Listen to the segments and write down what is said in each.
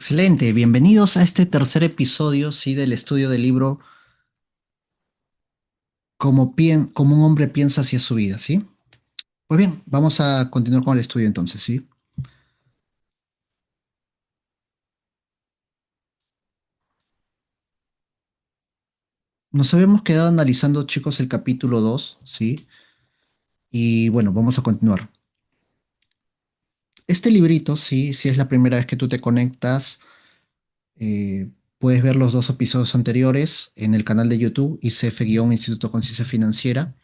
Excelente, bienvenidos a este tercer episodio, sí, del estudio del libro Cómo un hombre piensa hacia su vida, ¿sí? Pues bien, vamos a continuar con el estudio entonces, ¿sí? Nos habíamos quedado analizando, chicos, el capítulo 2, ¿sí? Y bueno, vamos a continuar. Este librito, sí, si es la primera vez que tú te conectas, puedes ver los dos episodios anteriores en el canal de YouTube ICF-Instituto Conciencia Financiera.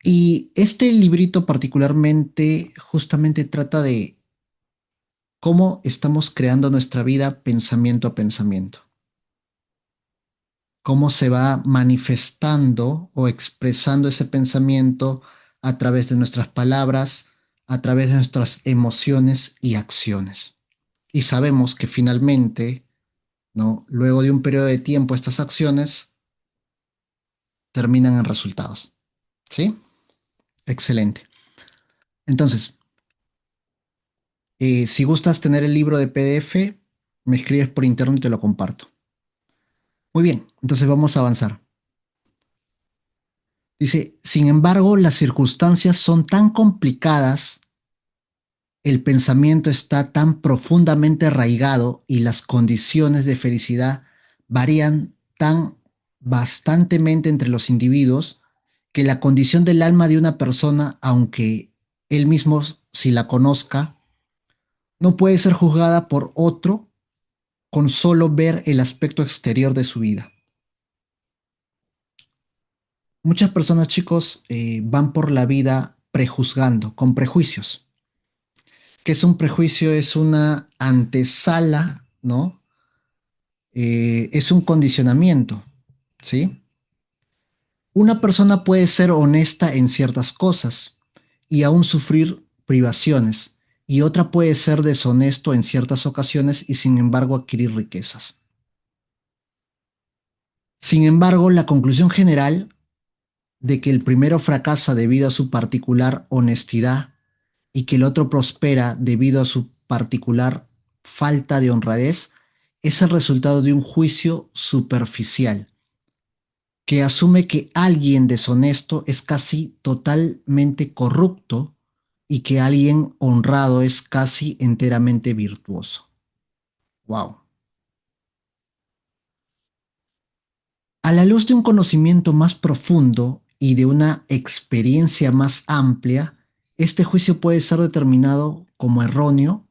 Y este librito particularmente justamente trata de cómo estamos creando nuestra vida pensamiento a pensamiento, cómo se va manifestando o expresando ese pensamiento a través de nuestras palabras, a través de nuestras emociones y acciones. Y sabemos que finalmente, ¿no? Luego de un periodo de tiempo, estas acciones terminan en resultados. ¿Sí? Excelente. Entonces, si gustas tener el libro de PDF, me escribes por interno y te lo comparto. Muy bien, entonces vamos a avanzar. Dice, sin embargo, las circunstancias son tan complicadas, el pensamiento está tan profundamente arraigado y las condiciones de felicidad varían tan bastantemente entre los individuos que la condición del alma de una persona, aunque él mismo si la conozca, no puede ser juzgada por otro con solo ver el aspecto exterior de su vida. Muchas personas, chicos, van por la vida prejuzgando, con prejuicios. ¿Qué es un prejuicio? Es una antesala, ¿no? Es un condicionamiento, ¿sí? Una persona puede ser honesta en ciertas cosas y aún sufrir privaciones, y otra puede ser deshonesto en ciertas ocasiones y sin embargo adquirir riquezas. Sin embargo, la conclusión general de que el primero fracasa debido a su particular honestidad y que el otro prospera debido a su particular falta de honradez es el resultado de un juicio superficial que asume que alguien deshonesto es casi totalmente corrupto y que alguien honrado es casi enteramente virtuoso. Wow. A la luz de un conocimiento más profundo y de una experiencia más amplia, este juicio puede ser determinado como erróneo.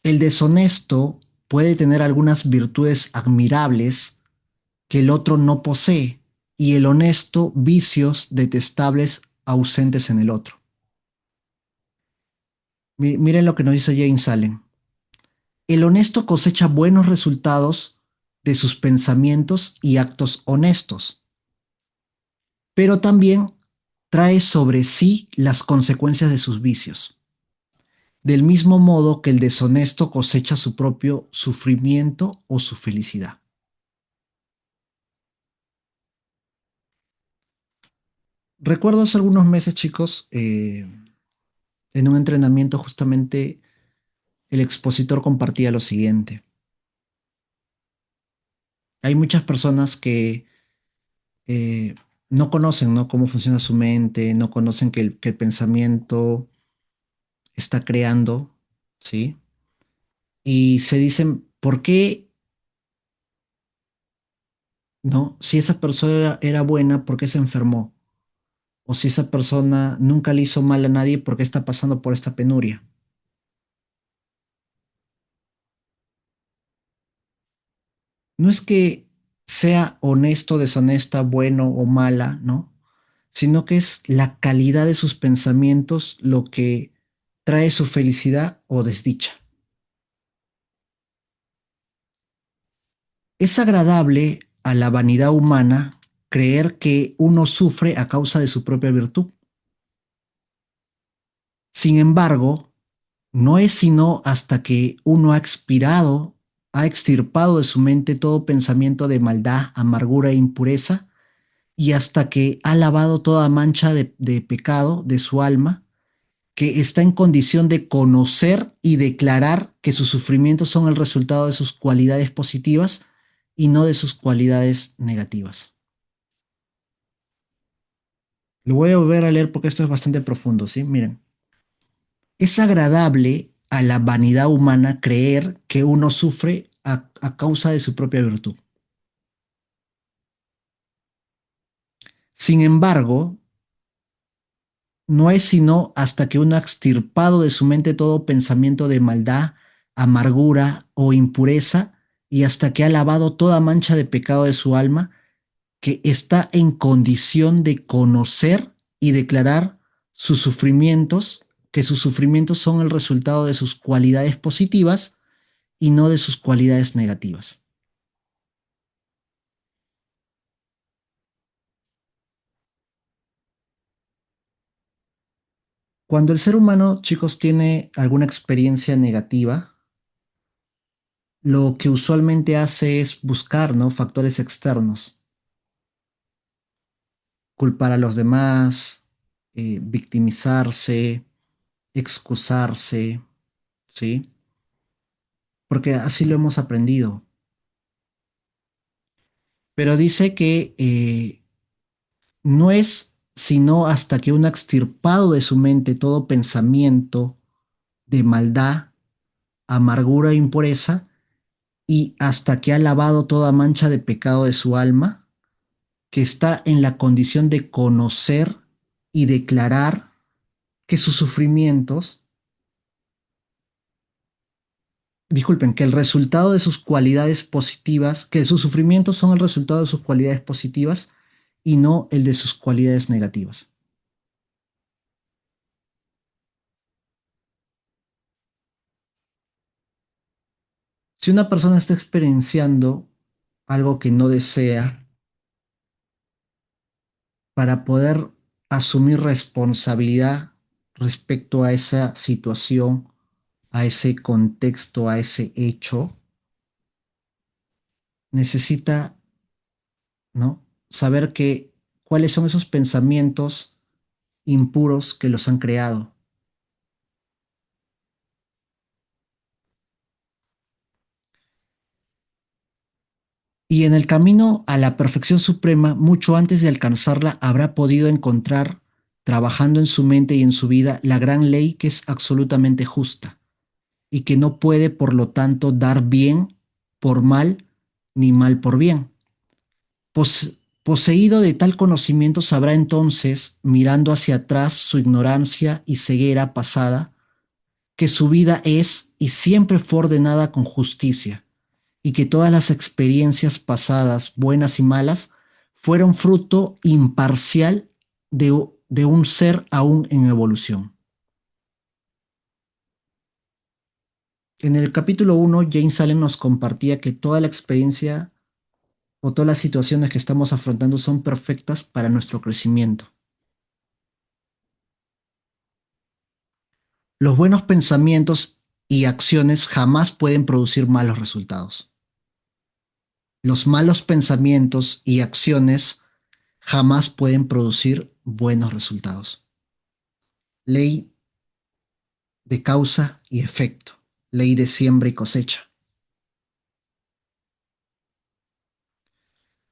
El deshonesto puede tener algunas virtudes admirables que el otro no posee y el honesto vicios detestables ausentes en el otro. Miren lo que nos dice James Allen. El honesto cosecha buenos resultados de sus pensamientos y actos honestos, pero también trae sobre sí las consecuencias de sus vicios, del mismo modo que el deshonesto cosecha su propio sufrimiento o su felicidad. Recuerdo hace algunos meses, chicos, en un entrenamiento justamente el expositor compartía lo siguiente. Hay muchas personas que no conocen, ¿no? Cómo funciona su mente, no conocen que el pensamiento está creando, ¿sí? Y se dicen, ¿por qué, no? Si esa persona era buena, ¿por qué se enfermó? O si esa persona nunca le hizo mal a nadie, ¿por qué está pasando por esta penuria? No es que sea honesto, deshonesta, bueno o mala, ¿no? Sino que es la calidad de sus pensamientos lo que trae su felicidad o desdicha. Es agradable a la vanidad humana creer que uno sufre a causa de su propia virtud. Sin embargo, no es sino hasta que uno ha expirado, ha extirpado de su mente todo pensamiento de maldad, amargura e impureza, y hasta que ha lavado toda mancha de pecado de su alma, que está en condición de conocer y declarar que sus sufrimientos son el resultado de sus cualidades positivas y no de sus cualidades negativas. Lo voy a volver a leer porque esto es bastante profundo, ¿sí? Miren, es agradable a la vanidad humana creer que uno sufre a causa de su propia virtud. Sin embargo, no es sino hasta que uno ha extirpado de su mente todo pensamiento de maldad, amargura o impureza, y hasta que ha lavado toda mancha de pecado de su alma, que está en condición de conocer y declarar sus sufrimientos, que sus sufrimientos son el resultado de sus cualidades positivas y no de sus cualidades negativas. Cuando el ser humano, chicos, tiene alguna experiencia negativa, lo que usualmente hace es buscar, ¿no? Factores externos, culpar a los demás, victimizarse, excusarse, ¿sí? Porque así lo hemos aprendido. Pero dice que no es sino hasta que uno ha extirpado de su mente todo pensamiento de maldad, amargura e impureza, y hasta que ha lavado toda mancha de pecado de su alma, que está en la condición de conocer y declarar que sus sufrimientos, disculpen, que el resultado de sus cualidades positivas, que sus sufrimientos son el resultado de sus cualidades positivas y no el de sus cualidades negativas. Si una persona está experienciando algo que no desea, para poder asumir responsabilidad respecto a esa situación, a ese contexto, a ese hecho, necesita, ¿no? Saber que cuáles son esos pensamientos impuros que los han creado. Y en el camino a la perfección suprema, mucho antes de alcanzarla, habrá podido encontrar, trabajando en su mente y en su vida, la gran ley que es absolutamente justa y que no puede, por lo tanto, dar bien por mal ni mal por bien. Poseído de tal conocimiento, sabrá entonces, mirando hacia atrás su ignorancia y ceguera pasada, que su vida es y siempre fue ordenada con justicia, y que todas las experiencias pasadas, buenas y malas, fueron fruto imparcial de un ser aún en evolución. En el capítulo 1, James Allen nos compartía que toda la experiencia o todas las situaciones que estamos afrontando son perfectas para nuestro crecimiento. Los buenos pensamientos y acciones jamás pueden producir malos resultados. Los malos pensamientos y acciones jamás pueden producir buenos resultados. Ley de causa y efecto. Ley de siembra y cosecha.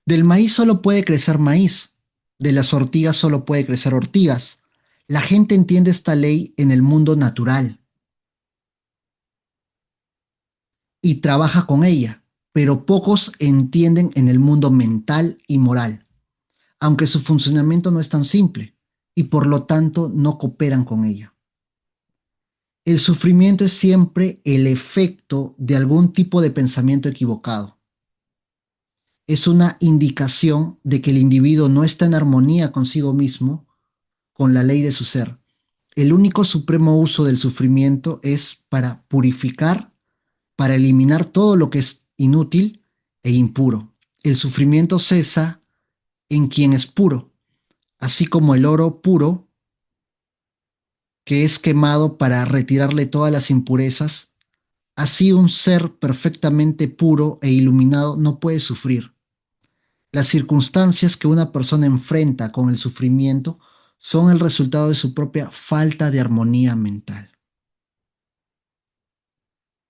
Del maíz solo puede crecer maíz. De las ortigas solo puede crecer ortigas. La gente entiende esta ley en el mundo natural y trabaja con ella, pero pocos entienden en el mundo mental y moral, aunque su funcionamiento no es tan simple y por lo tanto no cooperan con ella. El sufrimiento es siempre el efecto de algún tipo de pensamiento equivocado. Es una indicación de que el individuo no está en armonía consigo mismo, con la ley de su ser. El único supremo uso del sufrimiento es para purificar, para eliminar todo lo que es inútil e impuro. El sufrimiento cesa en quien es puro, así como el oro puro que es quemado para retirarle todas las impurezas. Así un ser perfectamente puro e iluminado no puede sufrir. Las circunstancias que una persona enfrenta con el sufrimiento son el resultado de su propia falta de armonía mental.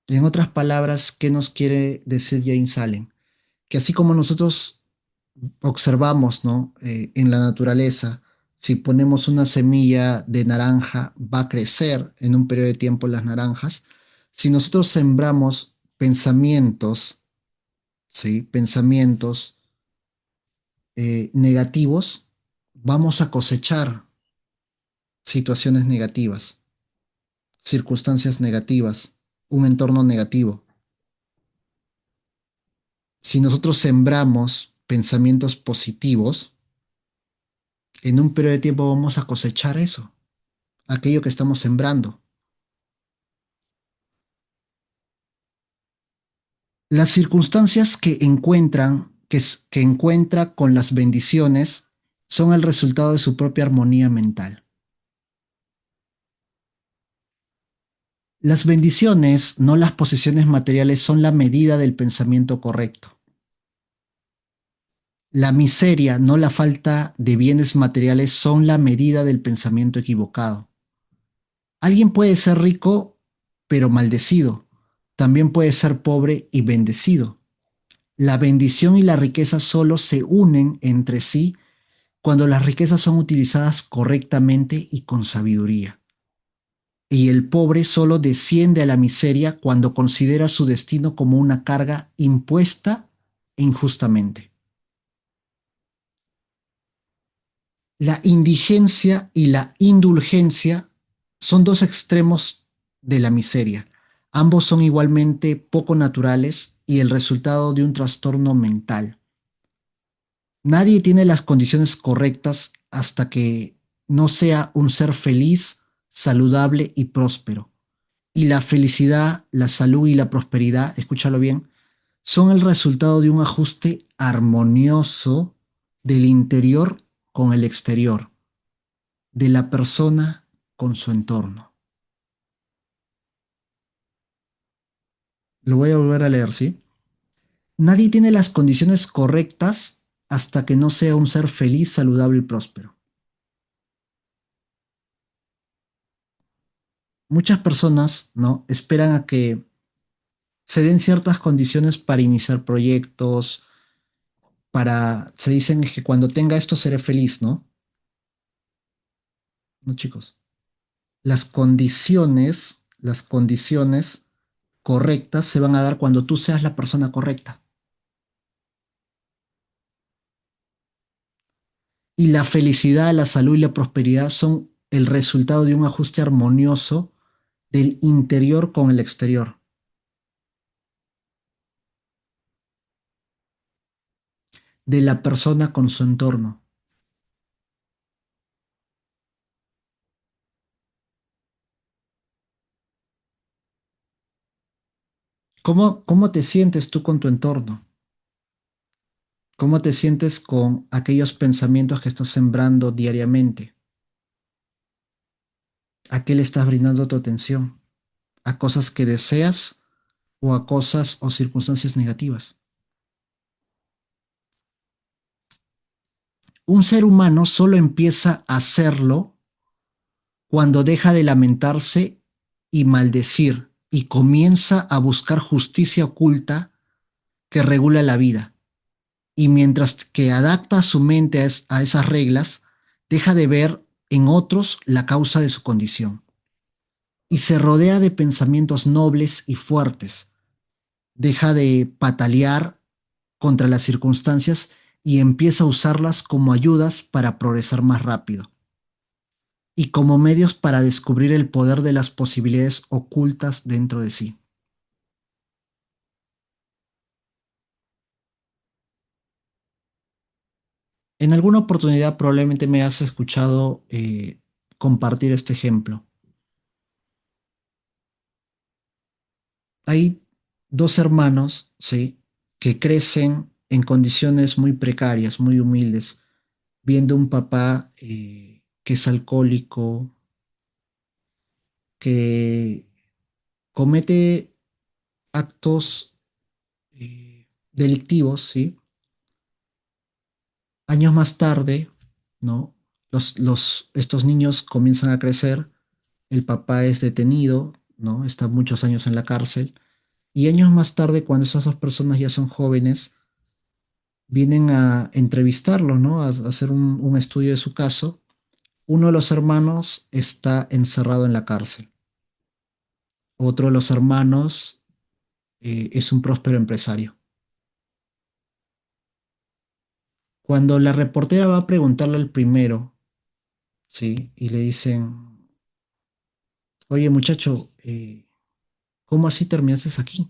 En otras palabras, ¿qué nos quiere decir James Allen? Que así como nosotros observamos, ¿no? En la naturaleza, si ponemos una semilla de naranja, va a crecer en un periodo de tiempo las naranjas. Si nosotros sembramos pensamientos, ¿sí? Pensamientos negativos, vamos a cosechar situaciones negativas, circunstancias negativas, un entorno negativo. Si nosotros sembramos pensamientos positivos, en un periodo de tiempo vamos a cosechar eso, aquello que estamos sembrando. Las circunstancias que encuentra con las bendiciones son el resultado de su propia armonía mental. Las bendiciones, no las posesiones materiales, son la medida del pensamiento correcto. La miseria, no la falta de bienes materiales, son la medida del pensamiento equivocado. Alguien puede ser rico, pero maldecido. También puede ser pobre y bendecido. La bendición y la riqueza solo se unen entre sí cuando las riquezas son utilizadas correctamente y con sabiduría. Y el pobre solo desciende a la miseria cuando considera su destino como una carga impuesta injustamente. La indigencia y la indulgencia son dos extremos de la miseria. Ambos son igualmente poco naturales y el resultado de un trastorno mental. Nadie tiene las condiciones correctas hasta que no sea un ser feliz, saludable y próspero. Y la felicidad, la salud y la prosperidad, escúchalo bien, son el resultado de un ajuste armonioso del interior con el exterior, de la persona con su entorno. Lo voy a volver a leer, ¿sí? Nadie tiene las condiciones correctas hasta que no sea un ser feliz, saludable y próspero. Muchas personas, ¿no? Esperan a que se den ciertas condiciones para iniciar proyectos, se dicen que cuando tenga esto seré feliz, ¿no? No, chicos. Las condiciones correctas se van a dar cuando tú seas la persona correcta. Y la felicidad, la salud y la prosperidad son el resultado de un ajuste armonioso del interior con el exterior, de la persona con su entorno. ¿Cómo te sientes tú con tu entorno? ¿Cómo te sientes con aquellos pensamientos que estás sembrando diariamente? ¿A qué le estás brindando tu atención? ¿A cosas que deseas o a cosas o circunstancias negativas? Un ser humano solo empieza a hacerlo cuando deja de lamentarse y maldecir y comienza a buscar justicia oculta que regula la vida. Y mientras que adapta su mente a esas reglas, deja de ver en otros la causa de su condición. Y se rodea de pensamientos nobles y fuertes. Deja de patalear contra las circunstancias y empieza a usarlas como ayudas para progresar más rápido y como medios para descubrir el poder de las posibilidades ocultas dentro de sí. En alguna oportunidad probablemente me has escuchado compartir este ejemplo. Hay dos hermanos, ¿sí? Que crecen en condiciones muy precarias, muy humildes, viendo un papá que es alcohólico, que comete actos delictivos, ¿sí? Años más tarde, ¿no? Estos niños comienzan a crecer, el papá es detenido, ¿no? Está muchos años en la cárcel, y años más tarde, cuando esas dos personas ya son jóvenes, vienen a entrevistarlos, ¿no? A hacer un estudio de su caso. Uno de los hermanos está encerrado en la cárcel. Otro de los hermanos es un próspero empresario. Cuando la reportera va a preguntarle al primero, ¿sí? Y le dicen, oye muchacho, ¿cómo así terminaste aquí?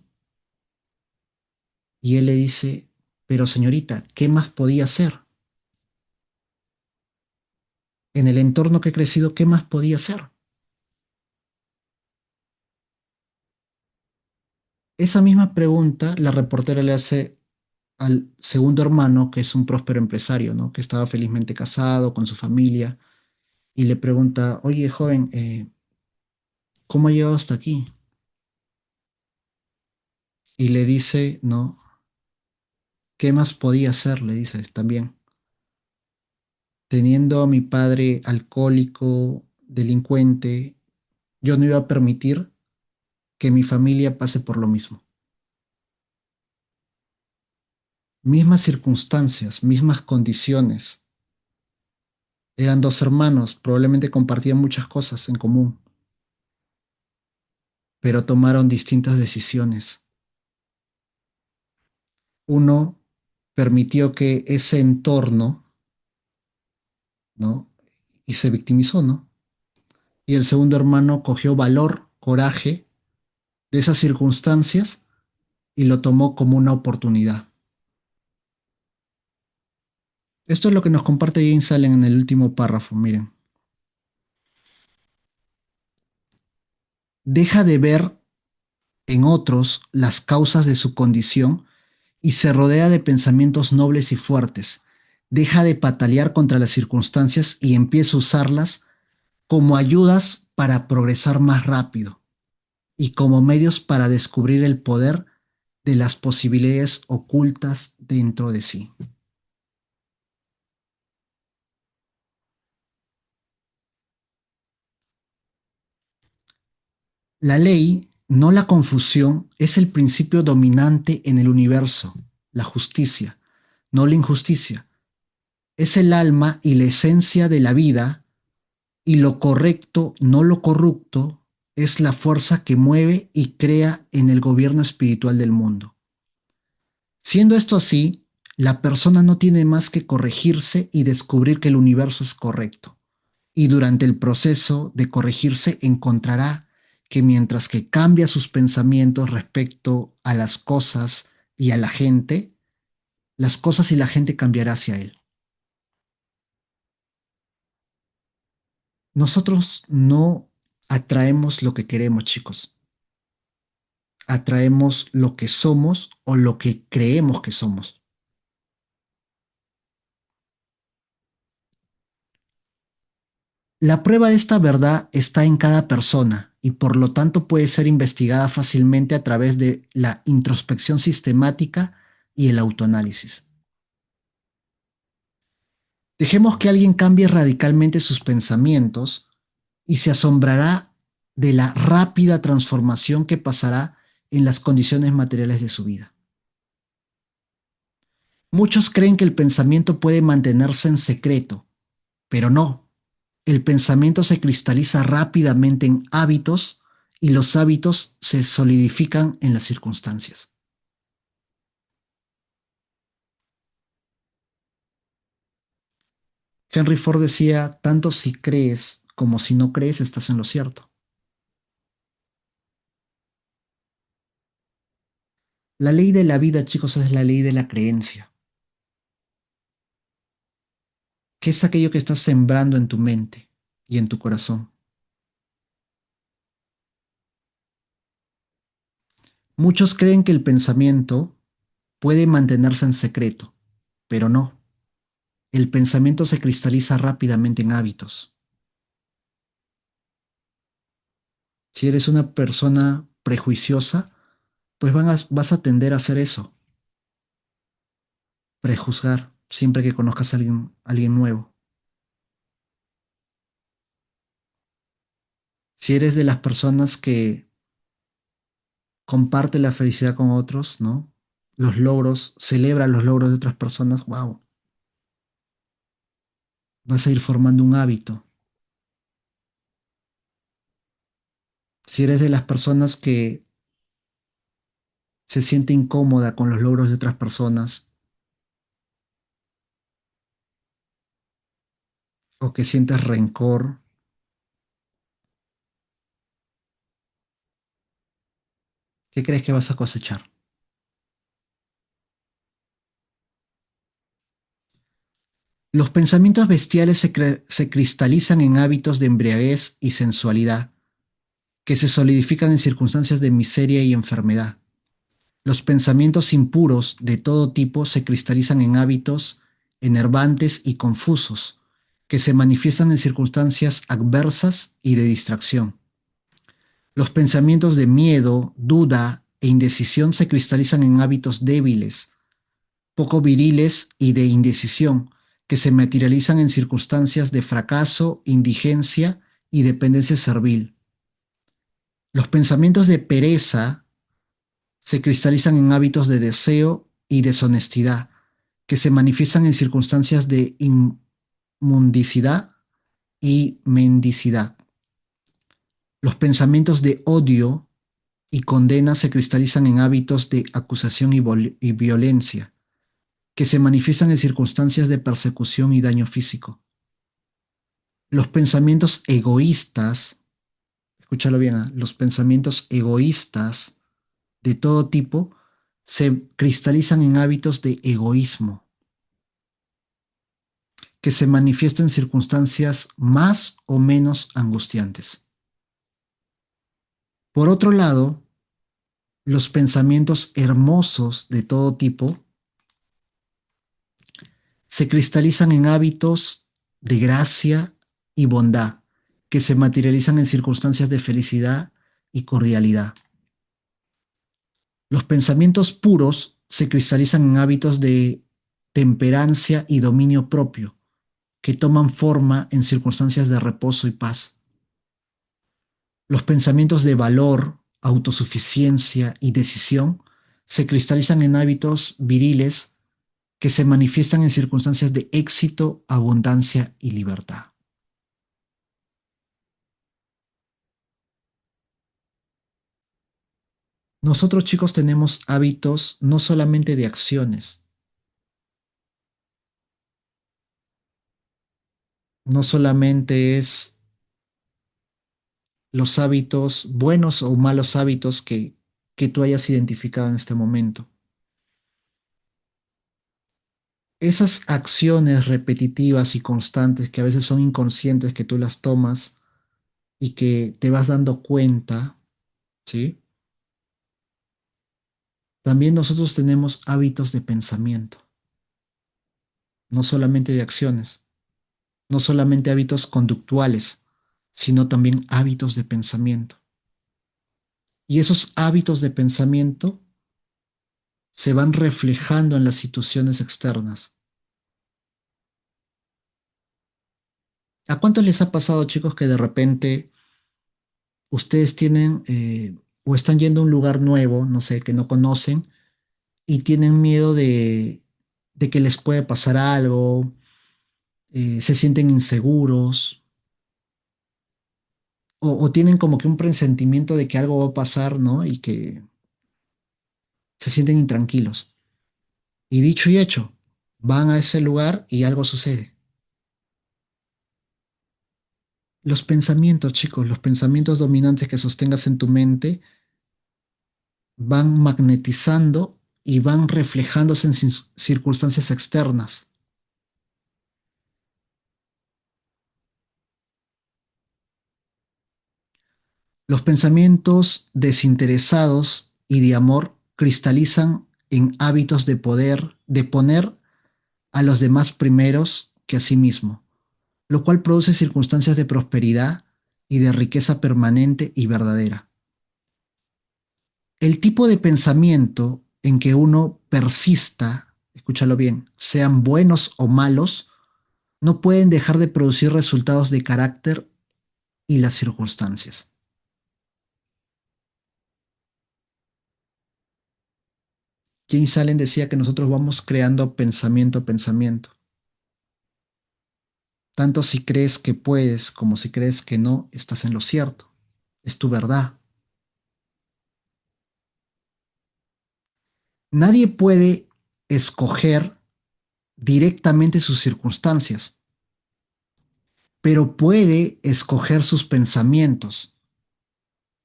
Y él le dice, pero señorita, ¿qué más podía hacer? En el entorno que he crecido, ¿qué más podía hacer? Esa misma pregunta la reportera le hace al segundo hermano, que es un próspero empresario, ¿no? Que estaba felizmente casado con su familia, y le pregunta, oye, joven, ¿cómo ha llegado hasta aquí? Y le dice, no, ¿qué más podía hacer? Le dice también, teniendo a mi padre alcohólico, delincuente, yo no iba a permitir que mi familia pase por lo mismo. Mismas circunstancias, mismas condiciones. Eran dos hermanos, probablemente compartían muchas cosas en común, pero tomaron distintas decisiones. Uno permitió que ese entorno, ¿no? Y se victimizó, ¿no? Y el segundo hermano cogió valor, coraje de esas circunstancias y lo tomó como una oportunidad. Esto es lo que nos comparte James Allen en el último párrafo, miren. Deja de ver en otros las causas de su condición y se rodea de pensamientos nobles y fuertes. Deja de patalear contra las circunstancias y empieza a usarlas como ayudas para progresar más rápido y como medios para descubrir el poder de las posibilidades ocultas dentro de sí. La ley, no la confusión, es el principio dominante en el universo, la justicia, no la injusticia. Es el alma y la esencia de la vida, y lo correcto, no lo corrupto, es la fuerza que mueve y crea en el gobierno espiritual del mundo. Siendo esto así, la persona no tiene más que corregirse y descubrir que el universo es correcto. Y durante el proceso de corregirse encontrará que mientras que cambia sus pensamientos respecto a las cosas y a la gente, las cosas y la gente cambiará hacia él. Nosotros no atraemos lo que queremos, chicos. Atraemos lo que somos o lo que creemos que somos. La prueba de esta verdad está en cada persona y por lo tanto puede ser investigada fácilmente a través de la introspección sistemática y el autoanálisis. Dejemos que alguien cambie radicalmente sus pensamientos y se asombrará de la rápida transformación que pasará en las condiciones materiales de su vida. Muchos creen que el pensamiento puede mantenerse en secreto, pero no. El pensamiento se cristaliza rápidamente en hábitos y los hábitos se solidifican en las circunstancias. Henry Ford decía, tanto si crees como si no crees estás en lo cierto. La ley de la vida, chicos, es la ley de la creencia, que es aquello que estás sembrando en tu mente y en tu corazón. Muchos creen que el pensamiento puede mantenerse en secreto, pero no. El pensamiento se cristaliza rápidamente en hábitos. Si eres una persona prejuiciosa, pues vas a tender a hacer eso, prejuzgar siempre que conozcas a alguien nuevo. Si eres de las personas que comparte la felicidad con otros, ¿no? Los logros, celebra los logros de otras personas, wow, vas a ir formando un hábito. Si eres de las personas que se siente incómoda con los logros de otras personas o que sientes rencor, ¿qué crees que vas a cosechar? Los pensamientos bestiales se cristalizan en hábitos de embriaguez y sensualidad, que se solidifican en circunstancias de miseria y enfermedad. Los pensamientos impuros de todo tipo se cristalizan en hábitos enervantes y confusos, que se manifiestan en circunstancias adversas y de distracción. Los pensamientos de miedo, duda e indecisión se cristalizan en hábitos débiles, poco viriles y de indecisión, que se materializan en circunstancias de fracaso, indigencia y dependencia servil. Los pensamientos de pereza se cristalizan en hábitos de deseo y deshonestidad, que se manifiestan en circunstancias de inmundicidad y mendicidad. Los pensamientos de odio y condena se cristalizan en hábitos de acusación y violencia, que se manifiestan en circunstancias de persecución y daño físico. Los pensamientos egoístas, escúchalo bien, los pensamientos egoístas de todo tipo se cristalizan en hábitos de egoísmo, que se manifiestan en circunstancias más o menos angustiantes. Por otro lado, los pensamientos hermosos de todo tipo se cristalizan en hábitos de gracia y bondad, que se materializan en circunstancias de felicidad y cordialidad. Los pensamientos puros se cristalizan en hábitos de temperancia y dominio propio, que toman forma en circunstancias de reposo y paz. Los pensamientos de valor, autosuficiencia y decisión se cristalizan en hábitos viriles que se manifiestan en circunstancias de éxito, abundancia y libertad. Nosotros chicos tenemos hábitos no solamente de acciones, no solamente es los hábitos, buenos o malos hábitos que tú hayas identificado en este momento. Esas acciones repetitivas y constantes que a veces son inconscientes que tú las tomas y que te vas dando cuenta, ¿sí? También nosotros tenemos hábitos de pensamiento, no solamente de acciones, no solamente hábitos conductuales, sino también hábitos de pensamiento. Y esos hábitos de pensamiento se van reflejando en las situaciones externas. ¿A cuántos les ha pasado, chicos, que de repente ustedes tienen o están yendo a un lugar nuevo, no sé, que no conocen, y tienen miedo de que les puede pasar algo, se sienten inseguros o tienen como que un presentimiento de que algo va a pasar, ¿no? Y que se sienten intranquilos. Y dicho y hecho, van a ese lugar y algo sucede. Los pensamientos, chicos, los pensamientos dominantes que sostengas en tu mente van magnetizando y van reflejándose en circunstancias externas. Los pensamientos desinteresados y de amor cristalizan en hábitos de poder, de poner a los demás primeros que a sí mismo, lo cual produce circunstancias de prosperidad y de riqueza permanente y verdadera. El tipo de pensamiento en que uno persista, escúchalo bien, sean buenos o malos, no pueden dejar de producir resultados de carácter y las circunstancias. James Allen decía que nosotros vamos creando pensamiento a pensamiento. Tanto si crees que puedes como si crees que no, estás en lo cierto. Es tu verdad. Nadie puede escoger directamente sus circunstancias, pero puede escoger sus pensamientos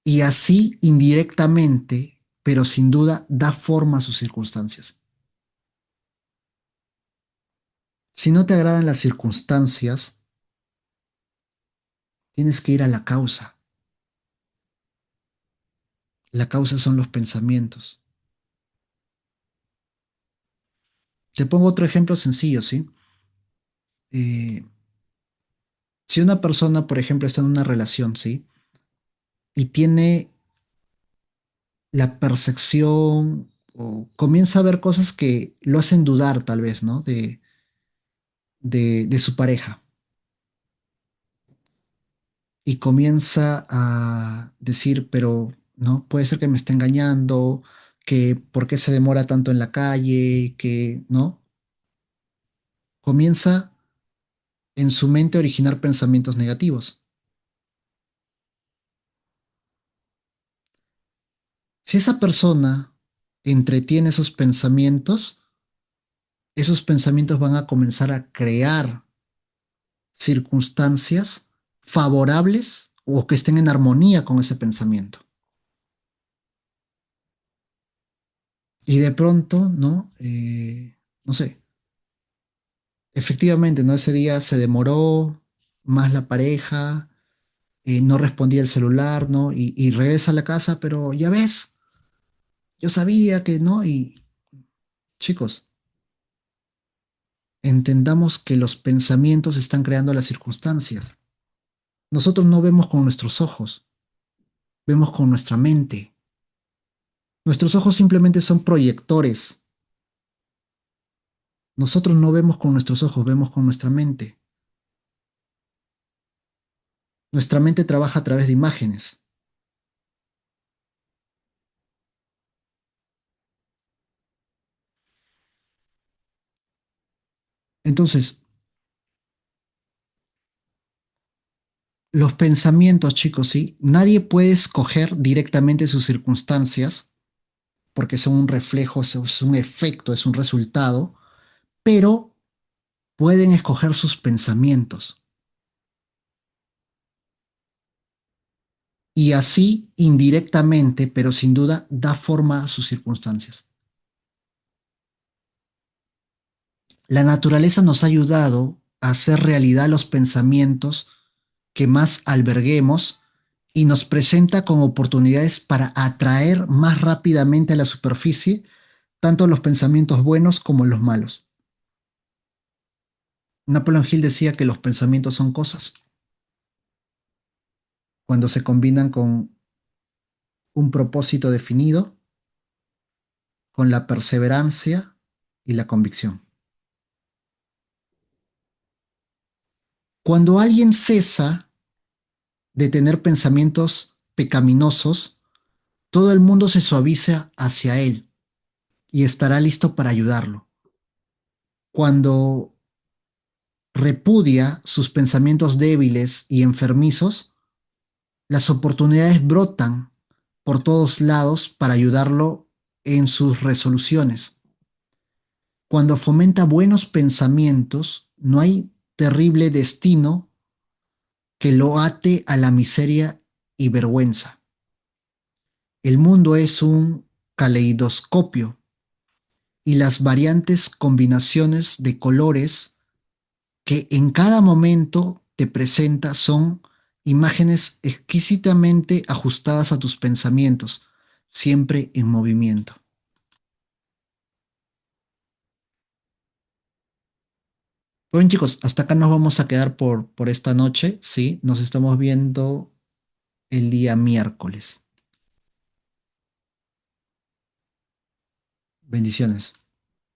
y así indirectamente, pero sin duda, da forma a sus circunstancias. Si no te agradan las circunstancias, tienes que ir a la causa. La causa son los pensamientos. Te pongo otro ejemplo sencillo, ¿sí? Eh, si una persona, por ejemplo, está en una relación, ¿sí? Y tiene la percepción o comienza a ver cosas que lo hacen dudar, tal vez, ¿no? De su pareja. Y comienza a decir, pero, ¿no? Puede ser que me esté engañando, que por qué se demora tanto en la calle, que, ¿no? Comienza en su mente a originar pensamientos negativos. Si esa persona entretiene esos pensamientos van a comenzar a crear circunstancias favorables o que estén en armonía con ese pensamiento. Y de pronto, ¿no? No sé, efectivamente, ¿no? Ese día se demoró más la pareja, no respondía el celular, ¿no? Y regresa a la casa, pero ya ves, yo sabía que no. Y chicos, entendamos que los pensamientos están creando las circunstancias. Nosotros no vemos con nuestros ojos, vemos con nuestra mente. Nuestros ojos simplemente son proyectores. Nosotros no vemos con nuestros ojos, vemos con nuestra mente. Nuestra mente trabaja a través de imágenes. Entonces, los pensamientos, chicos, ¿sí? Nadie puede escoger directamente sus circunstancias porque son un reflejo, es un efecto, es un resultado, pero pueden escoger sus pensamientos y así indirectamente, pero sin duda, da forma a sus circunstancias. La naturaleza nos ha ayudado a hacer realidad los pensamientos que más alberguemos y nos presenta con oportunidades para atraer más rápidamente a la superficie tanto los pensamientos buenos como los malos. Napoleon Hill decía que los pensamientos son cosas cuando se combinan con un propósito definido, con la perseverancia y la convicción. Cuando alguien cesa de tener pensamientos pecaminosos, todo el mundo se suaviza hacia él y estará listo para ayudarlo. Cuando repudia sus pensamientos débiles y enfermizos, las oportunidades brotan por todos lados para ayudarlo en sus resoluciones. Cuando fomenta buenos pensamientos, no hay terrible destino que lo ate a la miseria y vergüenza. El mundo es un caleidoscopio y las variantes combinaciones de colores que en cada momento te presenta son imágenes exquisitamente ajustadas a tus pensamientos, siempre en movimiento. Bueno, chicos, hasta acá nos vamos a quedar por esta noche, ¿sí? Nos estamos viendo el día miércoles. Bendiciones.